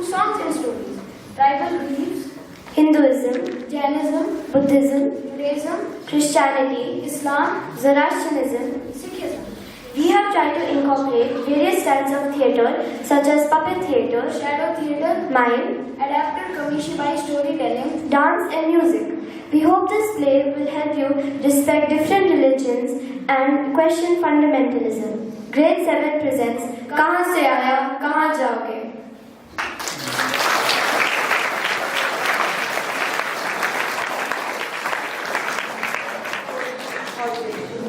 songs and stories. Tribal beliefs, Hinduism, Jainism, Buddhism, Judaism, Christianity, Islam, Zoroastrianism. Sikhism, We have tried to incorporate various styles of theatre such as puppet theatre, shadow theatre, mime, adapted Kamishibai storytelling, dance and music. We hope this play will help you respect different religions and question fundamentalism. Grade 7 presents कहाँ से आया कहाँ जाओगे.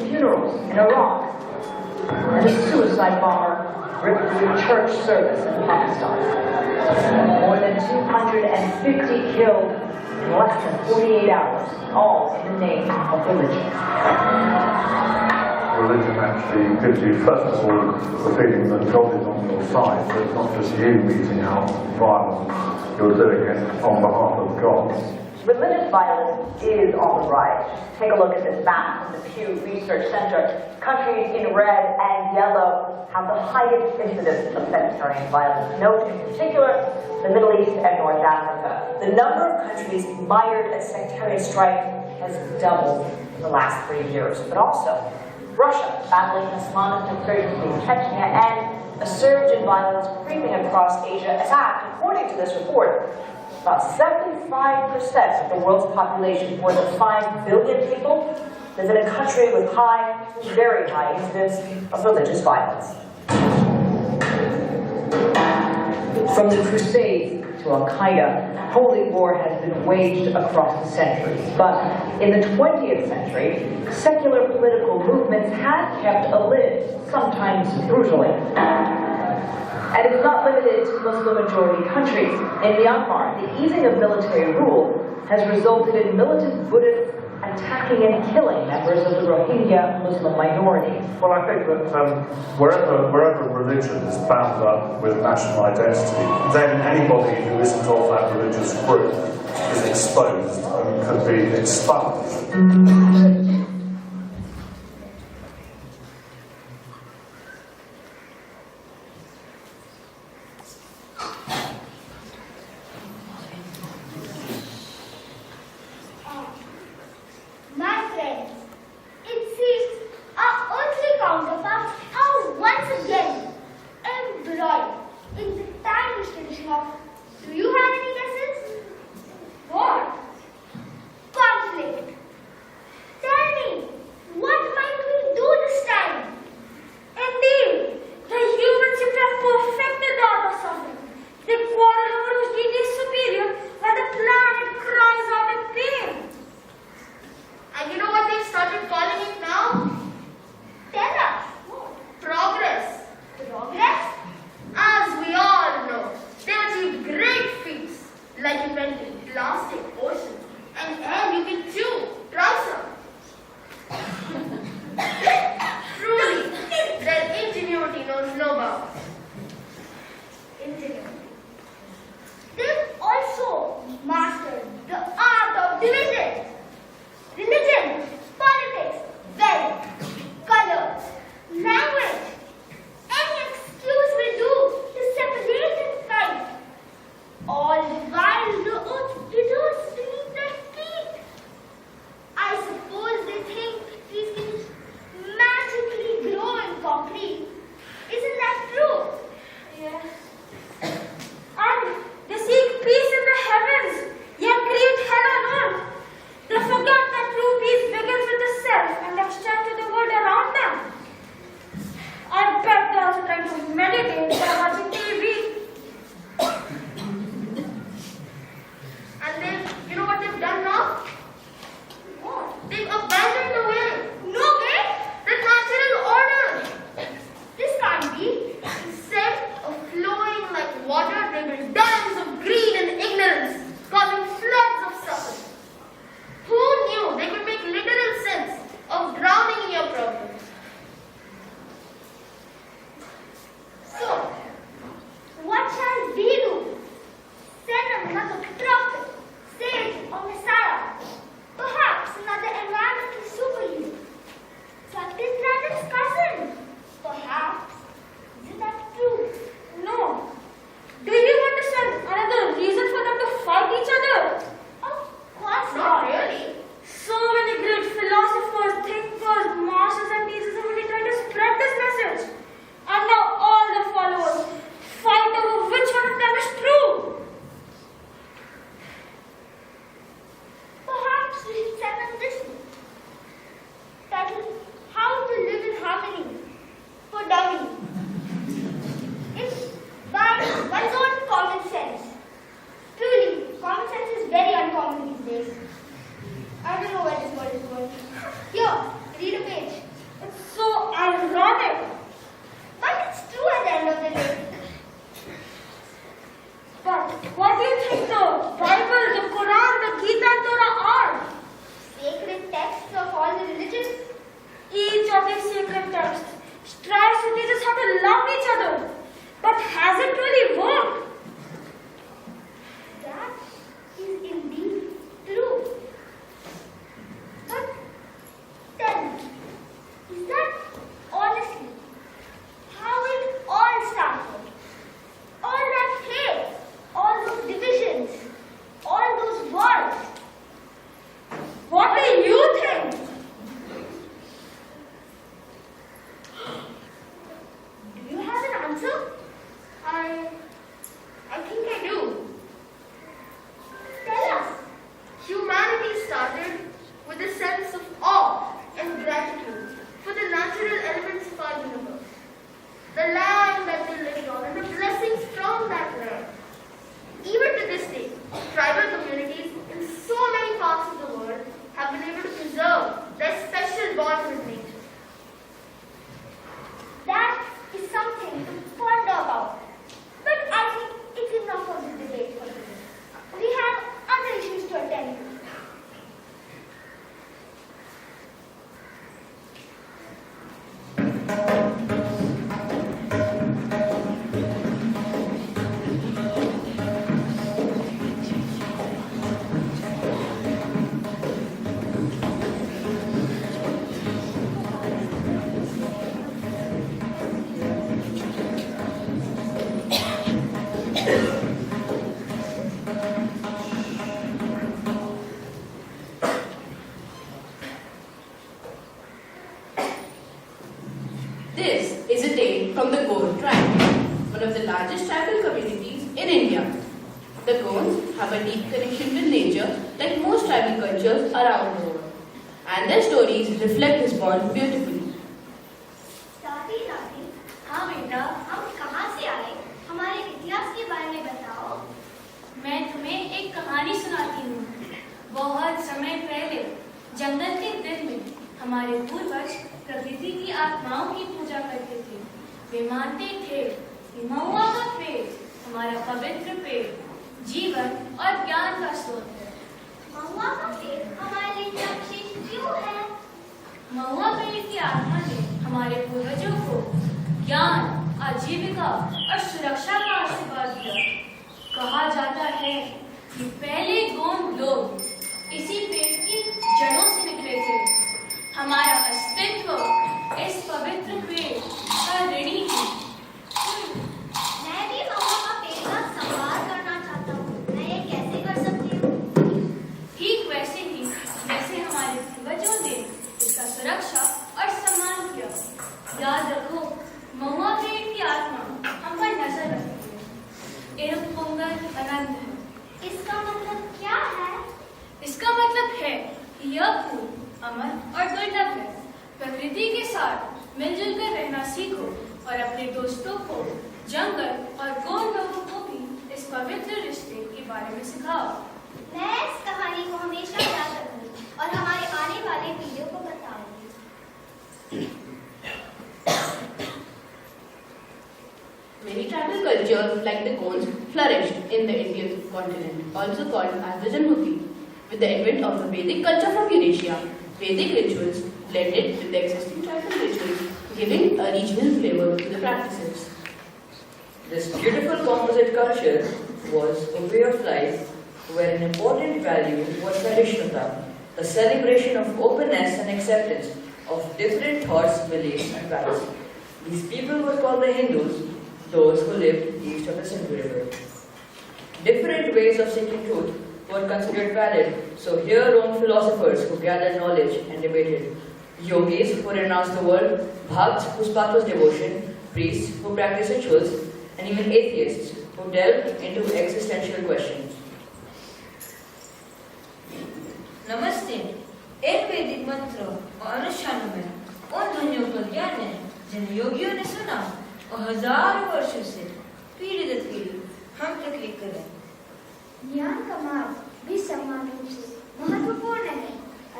Funerals in Iraq, and a suicide bomber ripped through church service in Pakistan. More than 250 killed in less than 48 hours, all in the name of religion. Religion actually gives you, first of all, the feeling that God is on your side, so it's not just you meting out violence, you're doing it on behalf of God. Religious violence is on the rise. Take a look at this map from the Pew Research Center. Countries in red and yellow have the highest incidence of sectarian violence. Note in particular the Middle East and North Africa. The number of countries mired in sectarian strife has doubled in the last 3 years. But also, Russia battling Islamist insurgency in Chechnya and a surge in violence creeping across Asia. In fact, according to this report, about 75% of the world's population, more than 5 billion people, live in a country with high, very high incidence of religious violence. From the Crusades to Al-Qaeda, holy war has been waged across the centuries. But in the 20th century, secular political movements had kept a lid, sometimes brutally. And it's not limited to Muslim-majority countries. In Myanmar, the easing of military rule has resulted in militant Buddhists attacking and killing members of the Rohingya Muslim minority. Well, I think that wherever religion is bound up with national identity, then anybody who isn't of that religious group is exposed and could be expunged. My friends, it seems our earthly counterparts are once again embroiled in the timeless tradition of, do you have any guesses? What? Conflict. Tell me What do you think the Bible, the Quran, the Gita and Torah are? Sacred texts of all the religions. Each of these sacred texts strives to teach us how to love each other. But has it really worked? That is indeed true. But tell me, is that honestly how it all started? All that hate, all those divisions, all those wars. What do you think? Do you have an answer? I think I do. Tell us. Humanity started with a sense of awe and gratitude for the natural elements of our universe. The land that we lived on and the blessings from that land. Even to this day, tribal communities in so many parts of the world have been able to preserve their special bond with nature. That is something to ponder about. But I think it's enough of this debate for today. We have other issues to attend to. This is a tale from the Goan tribe, one of the largest tribal communities in India. The Goans have a deep connection with nature like most tribal cultures around the world, and their stories reflect this bond beautifully. दादी दादी, हाँ बेटा, हम कहाँ से आए? हमारे इतिहास के बारे में बताओ। मैं तुम्हें एक कहानी सुनाती हूँ। बहुत समय पहले जंगल के दिन में हमारे पूर्वज प्रकृति की आत्माओं की पूजा करते थे। वे मानते थे कि महुआ का पेड़ हमारा पवित्र पेड़, जीवन और ज्ञान का स्रोत है। महुआ का पेड़ हमारे लिए क्या विशेष क्यों है? महुआ पेड़ की आत्मा ने हमारे पूर्वजों को ज्ञान, आजीविका और सुरक्षा का आशीर्वाद दिया। कहा जाता है कि पहले गोंड लोग इसी पेड़ की जड़ों से निकले थे। हमारा अस्तित्व इस पवित्र पेड़ का ऋणी है। मैं भी महुआ का पेड़ का संभाल करना चाहता हूँ। मैं ये कैसे कर सकती हूँ? ठीक वैसे ही जैसे हमारे पूर्वजों ने इसका सुरक्षा और सम्मान किया। याद रखो, महुआ पेड़ की आत्मा हम पर नजर रखती है। एरु पुंगल अनंत है। इसका मतलब क्या है? इसका मतलब है कि यह फूल अमर और दुर्लभ है। प्रकृति के साथ मिलजुल कर रहना सीखो और अपने दोस्तों को, जंगल और गोंड लोगों को भी इस पवित्र रिश्ते के बारे में सिखाओ। मैं इस कहानी को हमेशा याद रखूंगी और हमारे आने वाले पीढ़ियों को बताऊंगी। Many tribal cultures like the Goans flourished in the Indian continent, also called as the Janmuti. With the advent of the Vedic culture from Eurasia, Vedic rituals blended with the existing tribal rituals, giving a regional flavor to the practices. This beautiful composite culture was a way of life where an important value was Sahishnutta, a celebration of openness and acceptance of different thoughts, beliefs and values. These people were called the Hindus, those who lived east of the Sindhu River. Different ways of seeking truth were considered valid, so here roamed philosophers who gathered knowledge and debated, yogis who renounced the world, bhakts whose path was devotion, priests who practiced rituals, and even atheists who delved into existential questions. नमस्ते। एक वैदिक मंत्र और अनुष्ठानों में उन ध्वनियों का ज्ञान है जिन्हें योगियों ने सुना और हजारों वर्षों से पीढ़ी दर पीढ़ी हम तक लेकर आए। ज्ञान का मार्ग भी समान रूप से महत्वपूर्ण है।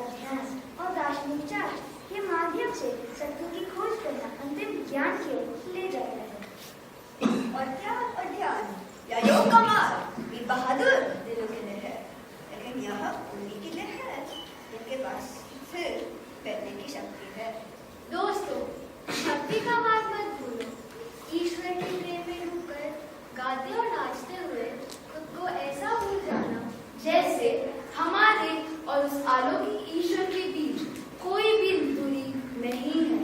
अध्यास और दार्शनिक विचार के माध्यम से सत्य की खोज करना अंतिम ज्ञान की ओर ले जाता है। अध्यास और ध्यान या योग का मार्ग वीर बहादुर दिलों के लिए है, लेकिन यह उन्हीं के लिए है जिनके पास फिर बैठने की शक्ति है। दोस्तों, भक्ति का मार्ग मत भूलो। ईश्वर के प्रेम में डूबकर गाते और नाचते हुए खुद को ऐसा भूल जाना जैसे हमारे और उस अलौकिक ईश्वर के बीच कोई भी दूरी नहीं है।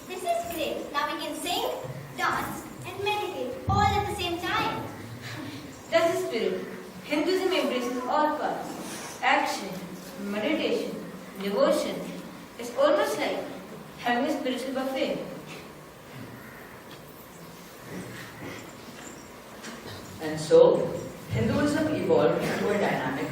This is great. Now we can sing, dance, and meditate all at the same time. That's the spirit. Hinduism embraces all paths. Action, meditation, devotion. It's almost like having a spiritual buffet. And so, Hinduism evolved into a dynamic,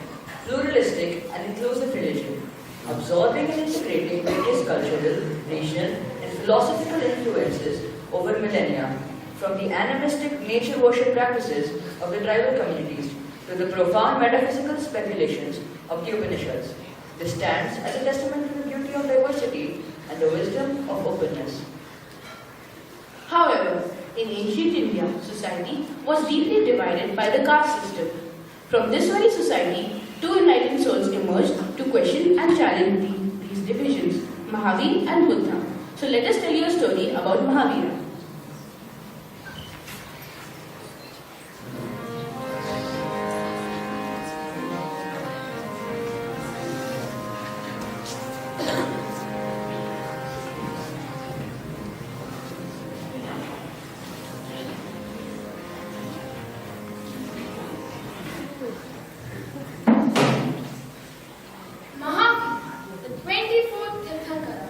pluralistic, and inclusive religion, absorbing and integrating various cultural, regional, and philosophical influences over millennia, from the animistic nature worship practices of the tribal communities to the profound metaphysical speculations of the Upanishads. This stands as a testament to the beauty of diversity and the wisdom of openness. However, in ancient India, society was deeply divided by the caste system. From this very society, two enlightened souls emerged to question and challenge these divisions, Mahavir and Buddha. So let us tell you a story about Mahavira. Mahavir, the 24th Tirthankara,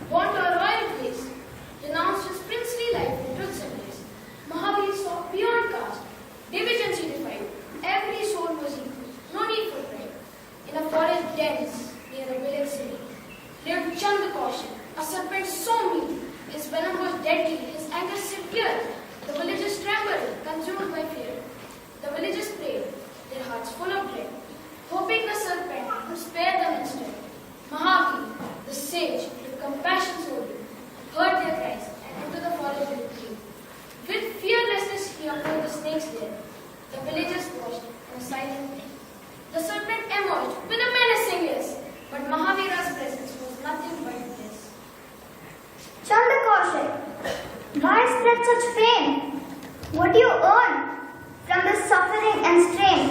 born to a royal place, renounced his princely life in truth service. Mahavir saw beyond caste, divisions unified, every soul was equal, no need for pride. In a forest dense near a village city, lived Chandakosha, a serpent so mean, his venom was deadly, his anger severe. The villagers trembled, consumed by fear. The villagers prayed, their hearts full of dread, hoping the serpent would spare them instead. Mahavir, the sage, with compassion so deep, heard their cries and into the forest withdrew. With fearlessness he approached the snake's den. The villagers watched in a silent way. The serpent emerged with a menacing hiss, but Mahavira's presence was nothing but bliss. Chandakosha, why spread such pain? What do you earn from this suffering and strain?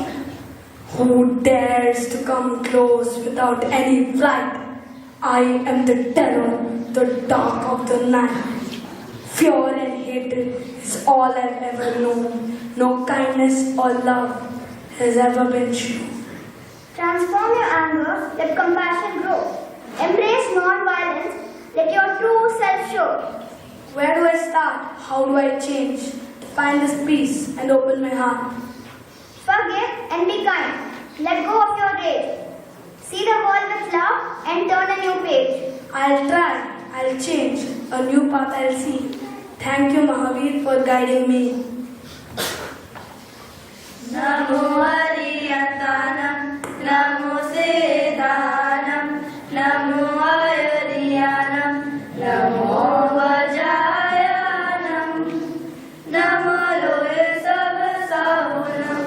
Who dares to come close without any flight? I am the terror, the dark of the night. Fear and hatred is all I've ever known. No kindness or love has ever been shown. Transform your anger, let compassion grow. Embrace non-violence, let your true self show. Where do I start? How do I change? To find this peace and open my heart. Forgive and be kind. Let go of your rage. See the world with love and turn a new page. I'll try, I'll change, a new path I'll see. Thank you, Mahavir, for guiding me. Namo Ariyantanam, Namo Sedanam, Namo Ayariyanam, Namo Vajayanam, Namo Loe Sabasahunam,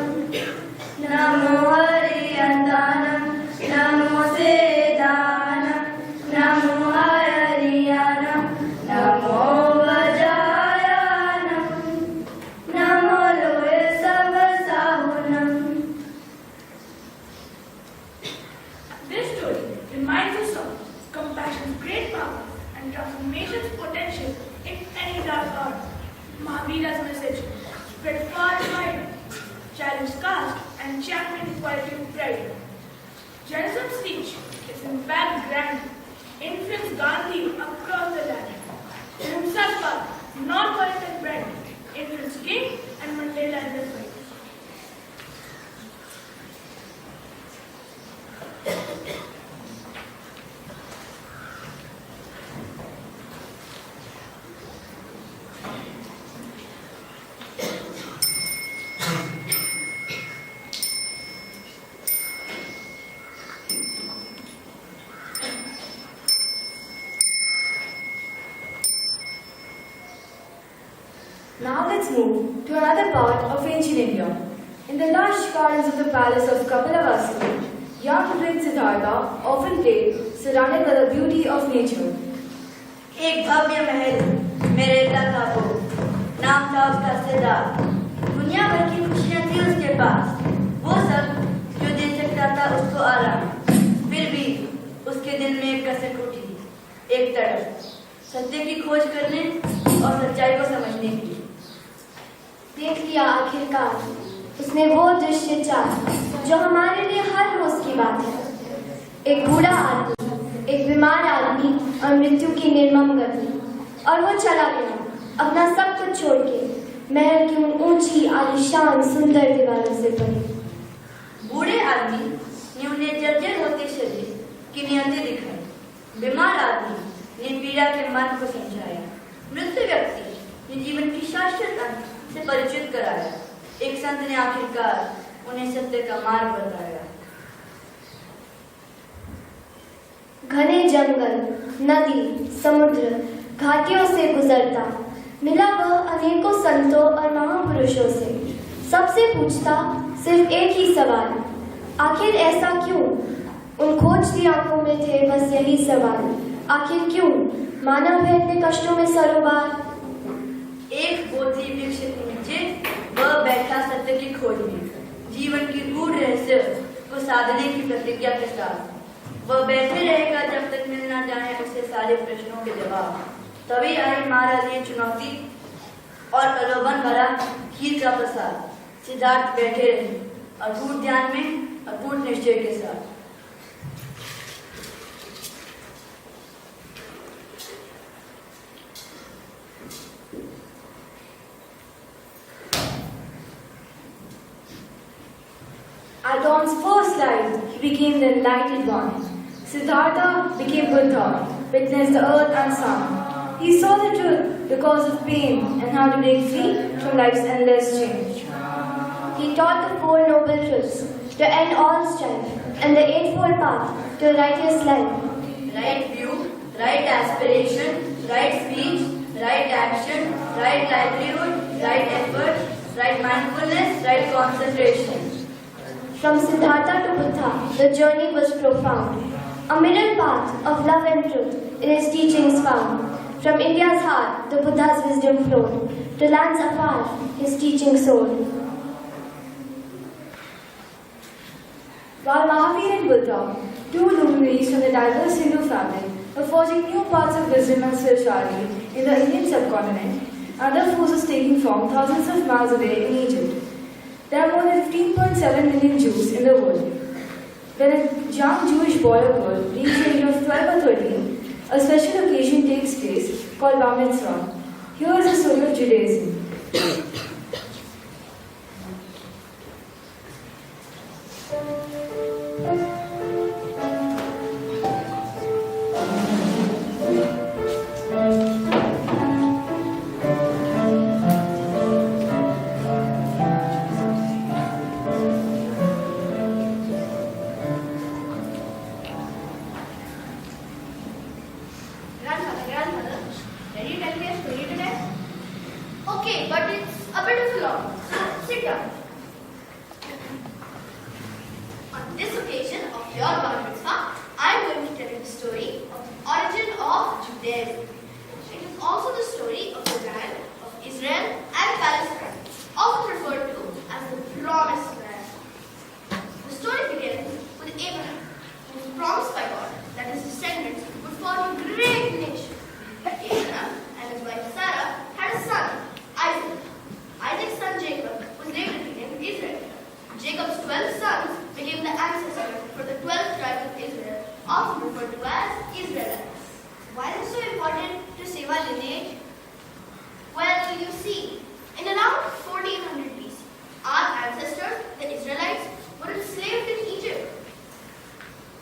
Namo Ariyantanam, Namo Sedanam, Namo Ayariyanam, Namo Vajayanam, Namo Loe Sabasahunam. This story reminds us of compassion's great power and transformation's potential in any dark hour. Mahavira's message spread far and wide, challenged caste and championed equality with pride. Jainism's speech, its impact grand, influenced Gandhi across the land. Himself path, non-violent and brand, influenced King and Mandela and his wife. Now let's move to another part of ancient India. In the lush gardens of the palace of Kapilavastu, young Prince Siddhartha often played, surrounded by the beauty of nature. एक भव्य महल में रहता था वो, नाम था उसका सिद्धार्थ। दुनिया भर की खुशियां थी उसके पास, वो सब जो दे सकता था उसको आराम। फिर भी उसके दिल में एक कसक उठी, एक तड़प, सत्य की खोज करने और सच्चाई को समझने की। देख लिया आखिरकार उसने वो दृश्य चार जो हमारे लिए हर रोज की बात है। एक बूढ़ा आदमी, एक बीमार आदमी और मृत्यु की निर्मम गति, और वो चला गया अपना सब कुछ छोड़ के महल की उन ऊंची आलीशान सुंदर दीवारों से परे। बूढ़े आदमी ने उन्हें जर्जर होते शरीर की नियति दिखाई। बीमार आदमी ने पीड़ा के मन को समझाया। मृत्यु व्यक्ति ने जीवन की शाश्वत अंत से परिचित कराया। एक संत ने आखिरकार उन्हें सत्य का मार्ग बताया। घने जंगल, नदी, समुद्र, घाटियों से गुजरता, मिला वह अनेकों संतों और महापुरुषों से। सबसे पूछता सिर्फ एक ही सवाल, आखिर ऐसा क्यों? उन खोजती आंखों में थे बस यही सवाल, आखिर क्यों मानव है इतने कष्टों में सरोबार? एक बोधि वृक्ष के नीचे वह बैठा सत्य की खोज में, जीवन की गूढ़ रहस्य को साधने की प्रतिज्ञा के साथ। वह बैठे रहेगा जब तक मिल ना जाए उसे सारे प्रश्नों के जवाब। तभी आई महाराज ये चुनौती और प्रलोभन भरा खीर का प्रसाद। सिद्धार्थ बैठे रहे अटूट ध्यान में, अटूट निश्चय के साथ। At dawn's first light, he became the enlightened one. Siddhartha became Buddha, witnessed the earth and sun. He saw the truth because of pain and how to break free from life's endless change. He taught the Four Noble Truths to end all strife and the Eightfold Path to a righteous life. Right view, right aspiration, right speech, right action, right livelihood, right effort, right mindfulness, right concentration. From Siddhartha to Buddha, the journey was profound. A middle path of love and truth in his teachings found. From India's heart, the Buddha's wisdom flowed. To lands afar, his teaching soared. While Mahavir and Buddha, two luminaries from the diverse Hindu family, were forging new paths of wisdom and spirituality in the Indian subcontinent, other forces taking form thousands of miles away in Egypt. There are more than 15.7 million Jews in the world. When a young Jewish boy or girl reaches the age of 12 or 13, a special occasion takes place called Bar Mitzvah. Here is the story of Judaism. Grandmother, can you tell me a story today? Okay, but it's a bit of a long. So sit down. On this occasion of your Bar Mitzvah, I am going to tell you the story of the origin of Judaism. It is also the story of the land of Israel and Palestine, often referred to as the Promised Land. The story begins with Abraham, who was promised by God that his descendants would form a great nation. Abraham and his wife Sarah had a son, Isaac. Isaac's son Jacob was later renamed Israel. Jacob's 12 sons became the ancestors for the 12 tribes of Israel, often referred to as Israelites. Why is it so important to save our lineage? Well, you see, in around 1400 BC, our ancestors, the Israelites, were enslaved in Egypt.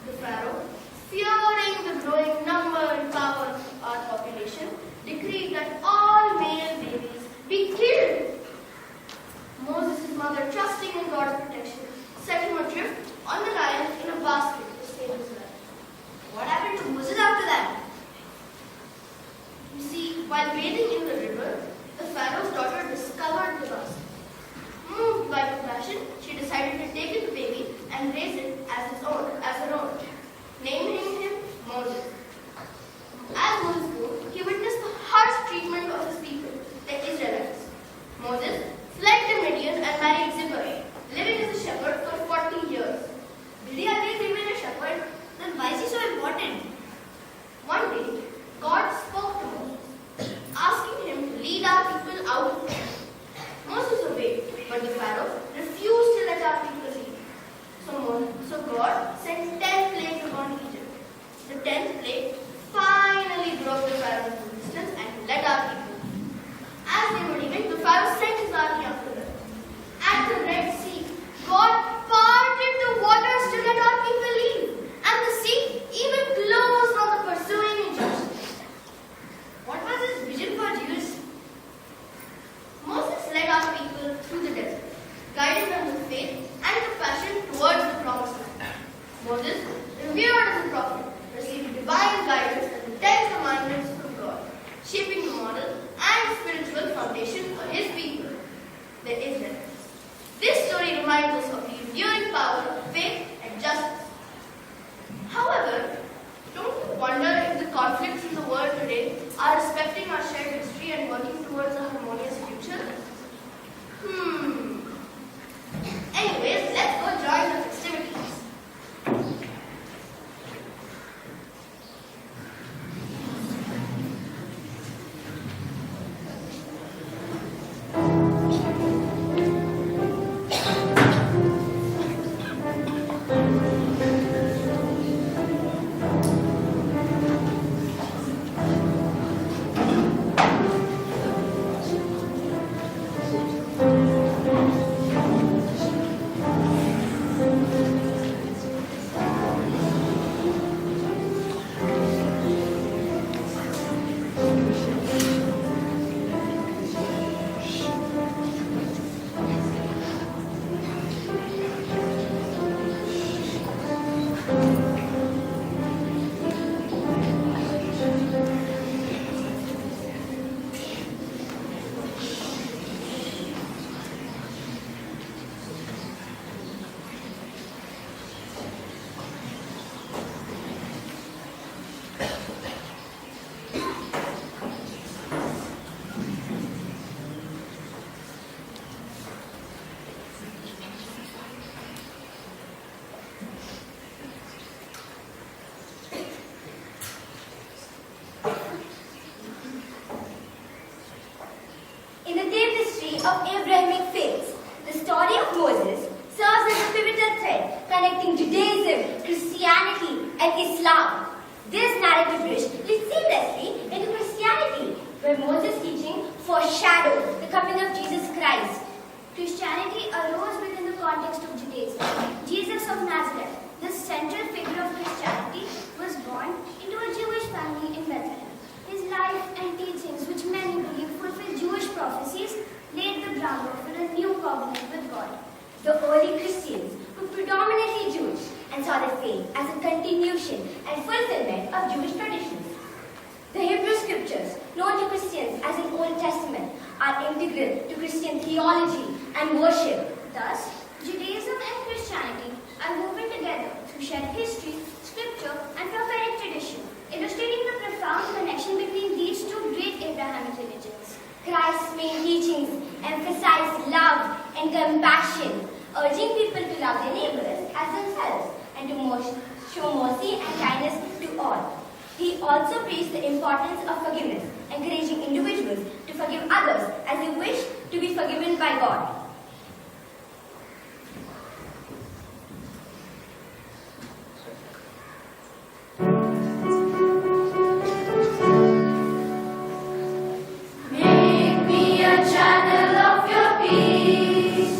The Pharaoh, fearing the growing number and power of our population, decreed that all male babies be killed. Moses' mother, trusting in God's protection, set him adrift on the Nile in a basket to save his life. What happened to Moses after that? You see, while bathing in the river, the Pharaoh's daughter discovered the basket. Moved by compassion, she decided to take the baby and raise it as her own, naming him Moses. As Moses grew, he witnessed the harsh treatment of his people, the Israelites. Moses fled to Midian and married Zipporah, living as a shepherd for 40 years. Did he again remain a shepherd? Then why is he so important? One day, God spoke to Moses, asking him to lead our people out of Egypt. Moses obeyed, but the Pharaoh refused to let our people leave. So God sent 10 plagues upon Egypt. The 10th plague finally broke the Pharaoh's resistance and led our people. As they were leaving, the Pharaoh sent his army after them. At the Red Sea, God parted the waters to let our people leave, and the sea even closed on the pursuing Egyptians. What was his vision for Jews? Moses led our people through the desert, guiding them with faith and compassion towards the promised land. Moses, revered as a prophet, received divine guidance and the 10 commandments from God, shaping the moral and spiritual foundation connecting Judaism, Christianity, and Islam. This narrative bridge leads seamlessly into Christianity, where Moses' teaching foreshadows the coming of Jesus Christ. Christianity arose within the context of Judaism. Jesus of Nazareth, the central figure of Christianity, was born into a Jewish family in Bethlehem. His life and teachings, which many believe fulfill Jewish prophecies, laid the groundwork for a new covenant with God. The early Christians were predominantly Jewish and saw their faith as a continuation and fulfillment of Jewish traditions. The Hebrew scriptures, known to Christians as the Old Testament, are integral to Christian theology and worship. Thus, Judaism and Christianity are woven together through shared history, scripture, and prophetic tradition, illustrating the profound connection between these two great Abrahamic religions. Christ's main teachings emphasize love and compassion, urging people to love their neighbors as themselves and to show mercy and kindness to all. He also preached the importance of forgiveness, encouraging individuals to forgive others as they wish to be forgiven by God. Make me a channel of your peace.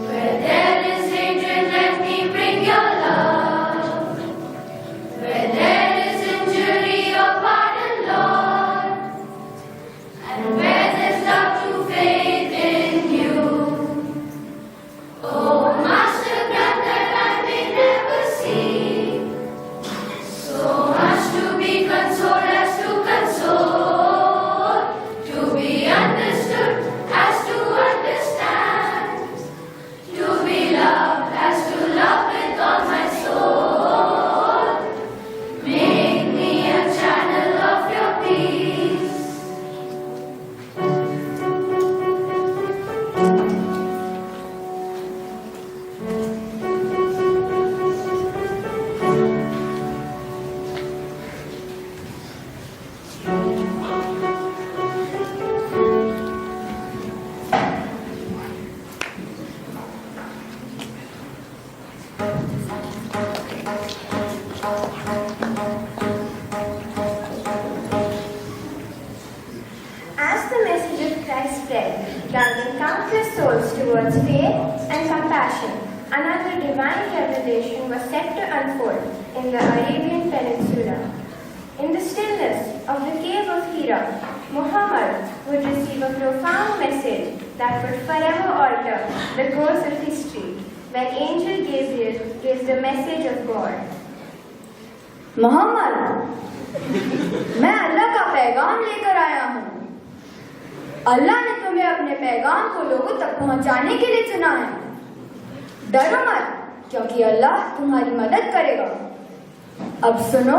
Where there is hatred, let me bring your love. Where there is injury, your pardon, Lord. And where there's love to faith in you. Oh, Master, grant that I may never see so much to be consoled as to console, to be understood as to understand, to be loved as to love with all my soul. Make me a channel of your peace. As the message of Christ spread, driving countless souls towards faith and compassion, another divine revelation was set to unfold in the Arabian Peninsula. In the stillness of the cave of Hira, Muhammad would receive a profound message that would forever alter the course of history when Angel Gabriel gives the message of God. Mohammad, मैं अल्लाह का पैगाम लेकर आया हूँ। अल्लाह ने तुम्हें अपने पैगाम को लोगों तक पहुँचाने के लिए चुना है। डरो मत, क्योंकि अल्लाह तुम्हारी मदद करेगा। अब सुनो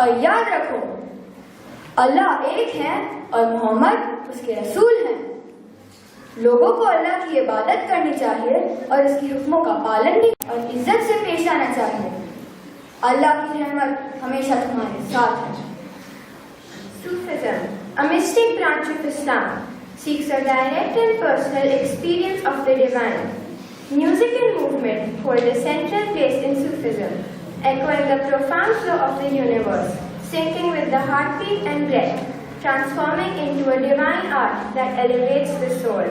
और याद रखो, अल्लाह एक है और मोहम्मद उसके रसूल हैं। लोगों को अल्लाह की इबादत करनी चाहिए और उसके हुक्मों का पालन भी और इज्जत से पेश आना चाहिए। अल्लाह की रहमत हमेशा तुम्हारे साथ है। Sufism, a mystic branch of Islam, seeks a direct and personal experience of the divine. Music and movement hold a central place in Sufism, echoing the profound flow of the universe, syncing with the heartbeat and breath, transforming into a divine art that elevates the soul.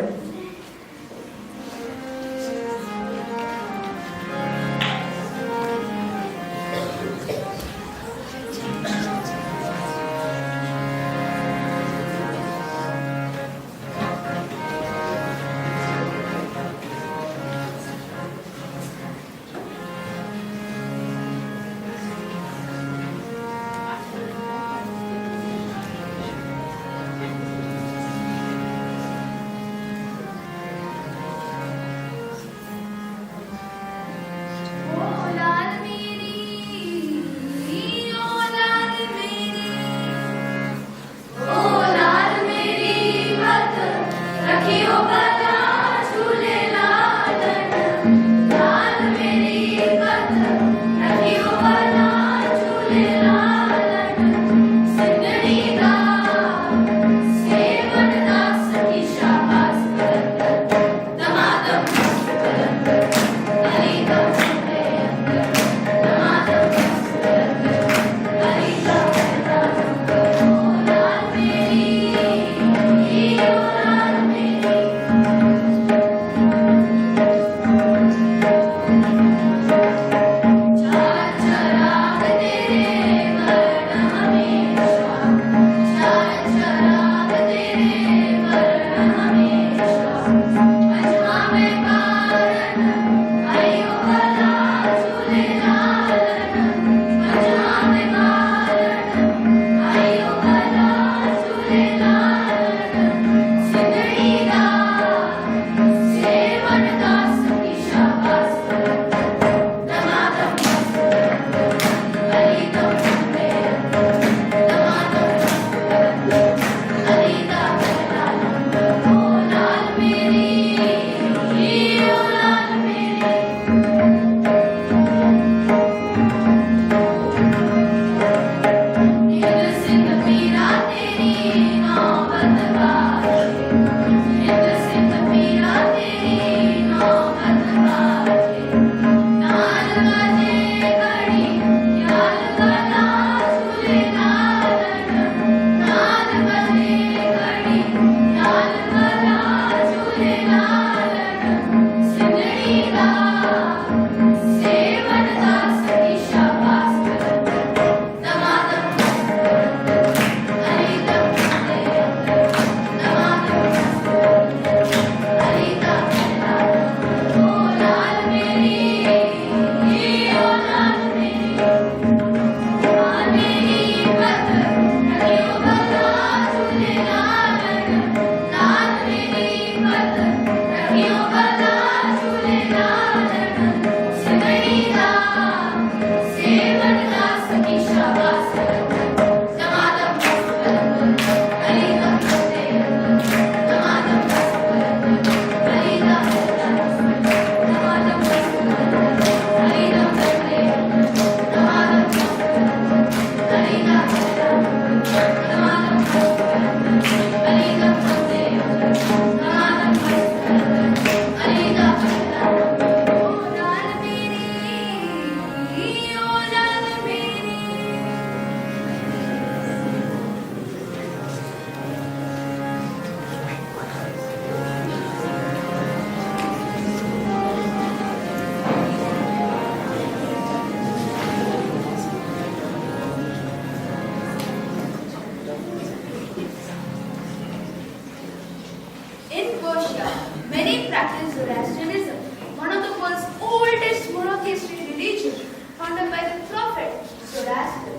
In Persia, many practice Zoroastrianism, one of the world's oldest monotheistic religion, founded by the prophet Zoroaster.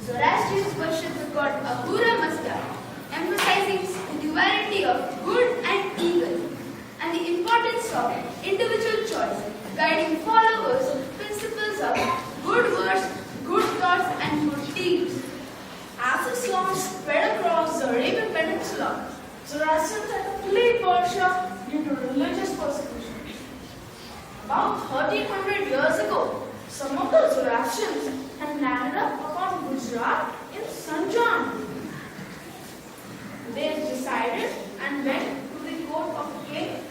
Zoroastrians worship the god Ahura Mazda, emphasizing the duality of good and evil, and the importance of individual choice, guiding followers principles of good words, good thoughts, and good deeds. As Islam spread across the Arabian Peninsula, Zoroastrians had to flee Persia due to religious persecution. About 1300 years ago, some of the Zoroastrians had landed up upon Gujarat in Sanjan. They decided and went to the court of King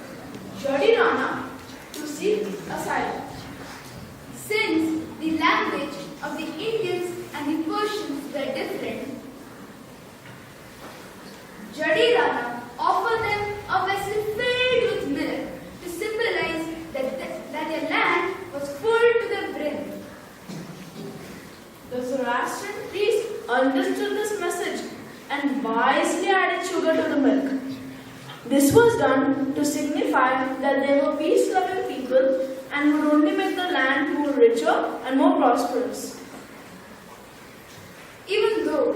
Jadirana to seek asylum. Since the language of the Indians and the Persians were different, Jadirana offered them a vessel filled with milk to symbolize that their land was full to the brim. The Zoroastrian priest understood this message and wisely added sugar to the milk. This was done to signify that they were peace-loving people and would only make the land more richer and more prosperous. Even though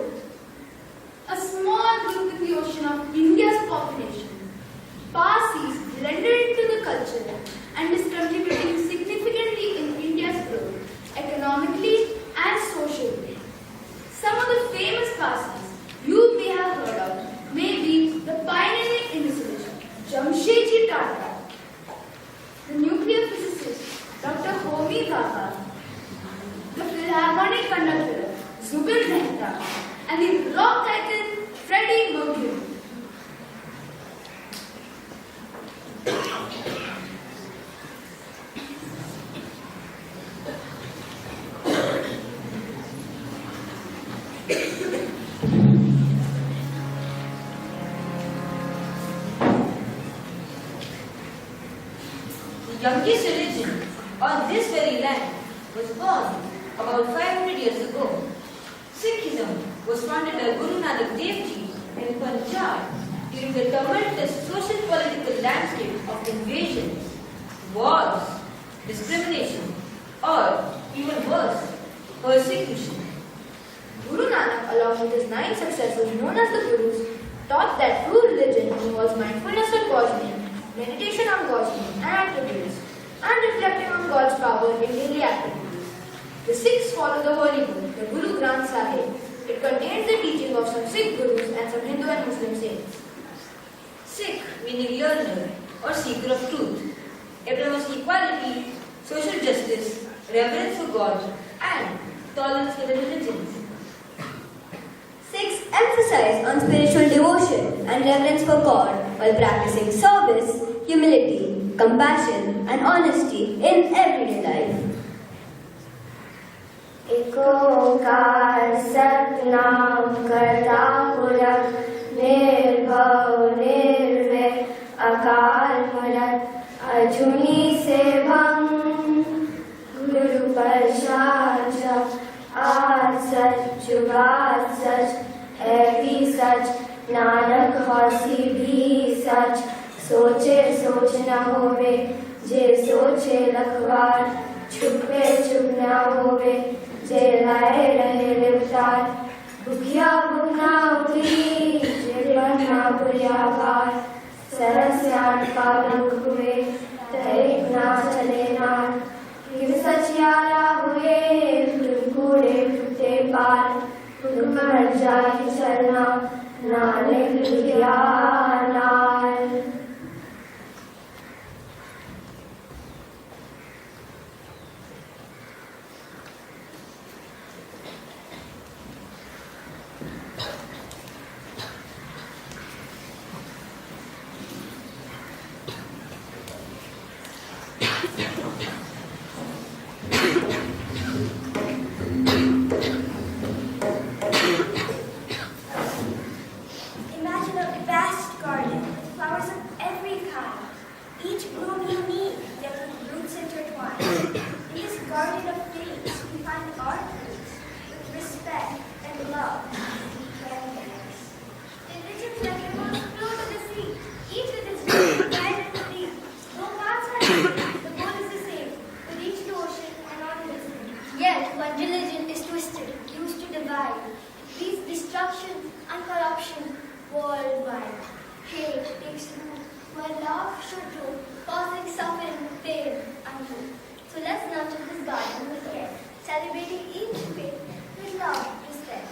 a small group in the ocean of India's population, Parsis blended into the culture and is contributing significantly in India's growth, economically and socially. Some of the famous Parsis you may have heard of may be the pioneering in this religion, Jamshedji Tata, the nuclear physicist, Dr. Homi Bhabha, the Philharmonic conductor, Zubin Mehta, and the rock icon, Freddie Mercury. The youngest religion on this very land was born about 500 years ago. Sikhism was founded by Guru Nanak Dev Ji in Punjab during the tumultuous social political landscape of invasions, wars, discrimination, or even worse, persecution. Guru Nanak, along with his 9 successors known as the Gurus, taught that true religion involves mindfulness on God's name, meditation on God's name and attributes, and reflecting on God's power in daily activities. The Sikhs follow the Holy Book, the Guru Granth Sahib. It contains the teaching of some Sikh Gurus and some Hindu and Muslim saints. Sikh meaning learner or seeker of truth. It promotes equality, social justice, reverence for God, and tolerance for the religions. Sikhs emphasize on spiritual devotion and reverence for God while practicing service, humility, compassion, and honesty in everyday life. निराकार सतनाम करता पुरख निर्भव निर्वैर अकाल मूरत अजूनी से भंग गुरु प्रसाद आज सच जुगाद सच है भी सच नानक हौसी भी सच सोचे सोच न होवे जे सोचे लखवार छुपे चुप न होवे जे लाए रहे लिवतार भूखिया भूख ना उतरी जे बनना पुरिया पार सरस्यान पावक हुए तैक ना चले नार किव सचियारा हुए कूड़े फुटे पार मर जाए चलना नानक लिया नार Imagine a vast garden with flowers of every kind, each bloom unique yet with roots intertwined. In this garden of things, we find our roots with respect and love and grandparents. The religions like animals flow to the sea, each with its own guide and belief. No paths are different, the goal is the same, to reach the ocean and on the sea. Yet, one religion is twisted, used to divide. It breeds destruction and corruption worldwide. Hate takes root where love should grow, causing suffering, pain, and woe. So let's nurture this garden with care, celebrating each faith with love, respect.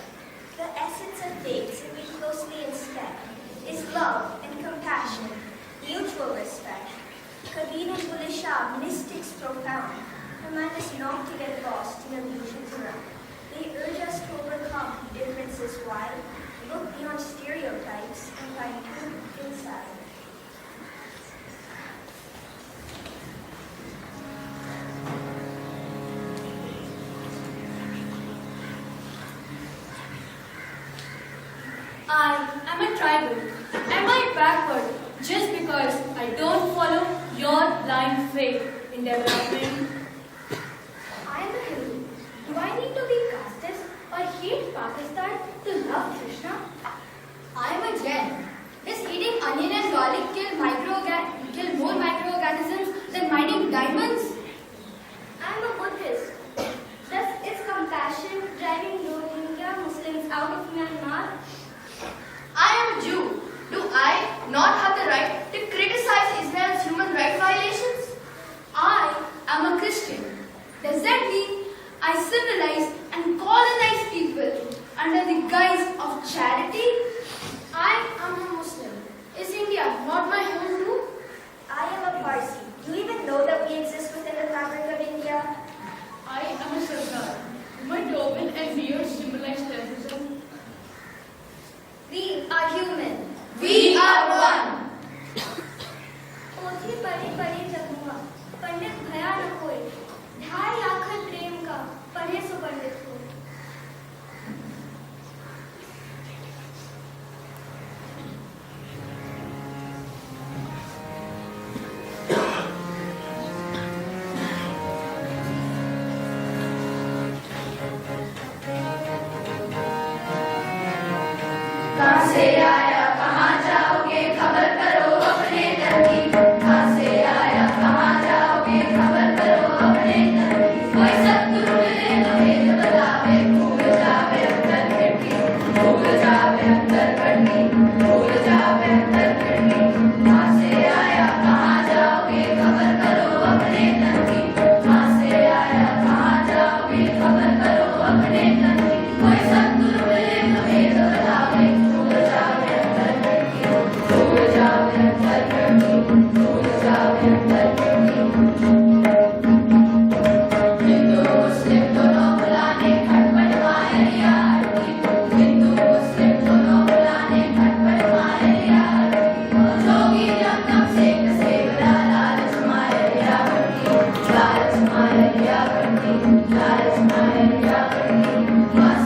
The essence of faith, if we closely inspect, is love and compassion, mutual respect. Kabir and Bulleh Shah, mystics profound, remind us not to get lost in illusions around. They urge us to overcome differences while look beyond stereotypes and find truth inside. I am a tribal. Am I backward just because I don't follow your blind faith in development? I am a Hindu. Do I need to be casteist or hate Pakistan to love Krishna? I am a Jain. Does eating onion and garlic kill more microorganisms than mining diamonds? I am a Buddhist. Does its compassion driving Rohingya Muslims out of Myanmar? I am a Jew. Do I not have the right to criticize Israel's human rights violations? I am a Christian. Does that mean I civilize and colonize people under the guise of charity? I am a Muslim. Is India not my home too? I am a Parsi. Do you even know that we exist within the fabric of India? I am a Sardar. My turban and beard symbolize terrorism. We are human. We are one. पोथी पढ़े पढ़े जगमुआ पंडित भया न कोई ढाई आखर प्रेम का पढ़े सो पंडित को कहाँ से आया कहाँ जाओगे खबर करो अपने दर की कहाँ से आया कहाँ जाओगे खबर करो अपने दर की कोई सतगुरु मिले तो भेद बतावे भूल जावे अंदर खिड़की भूल जावे अंदर खिड़की भूल जावे अंदर खिड़की कहाँ से आया कहाँ जाओगे खबर करो अपने दर की कहाँ से आया कहाँ जाओगे खबर करो अपने दर की कोई सतगुरु मिले तो भेद बतावे भूल जावे अंदर खिड़की भूल जावे अंदर खिड़की भूल जावे अंदर खिड़की हिंदू मुस्लिम दोनों बुलाने खटपट माया आरती हिंदू मुस्लिम दोनों बुलाने खटपट माया आरती जोगी जब तक से कसेवरा लालच माया भक्ति लालच माया भक्ति लालच माया भक्ति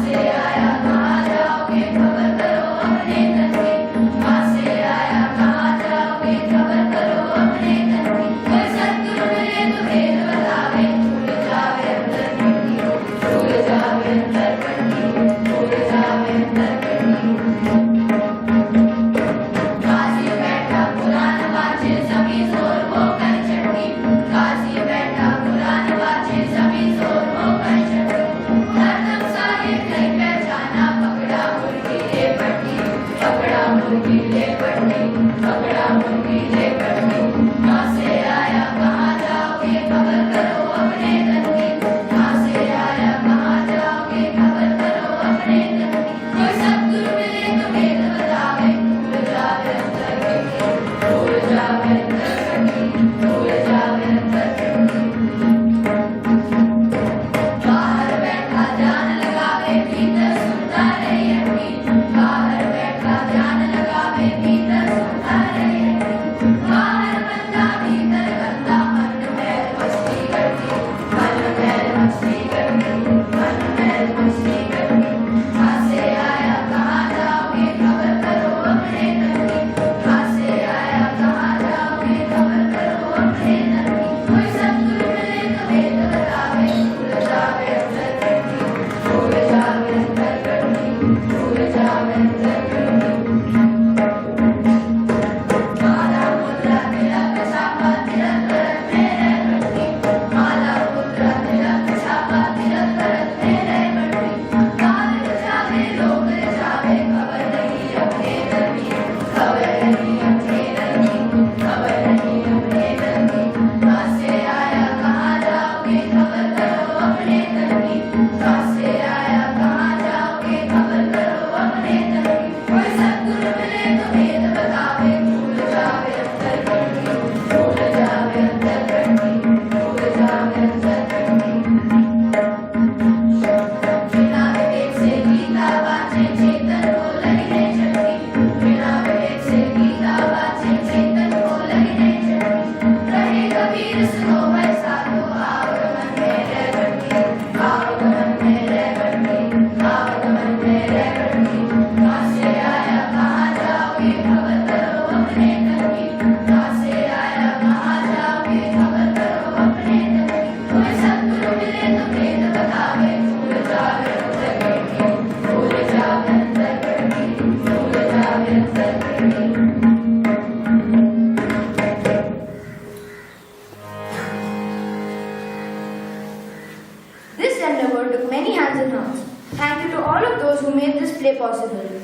This endeavor took many hands and hearts. Thank you to all of those who made this play possible.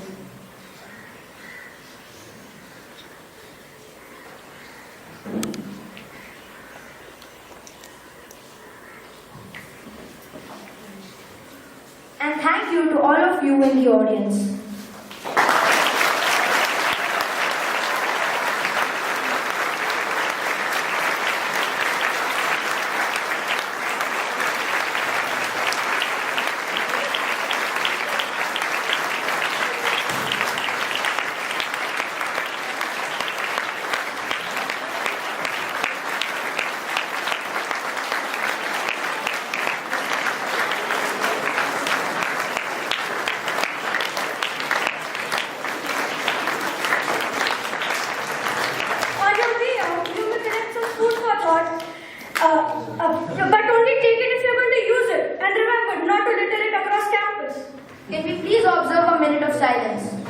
And thank you to all of you in the audience. But only take it if you're going to use it. And remember, not to litter it across campus. Can we please observe a minute of silence?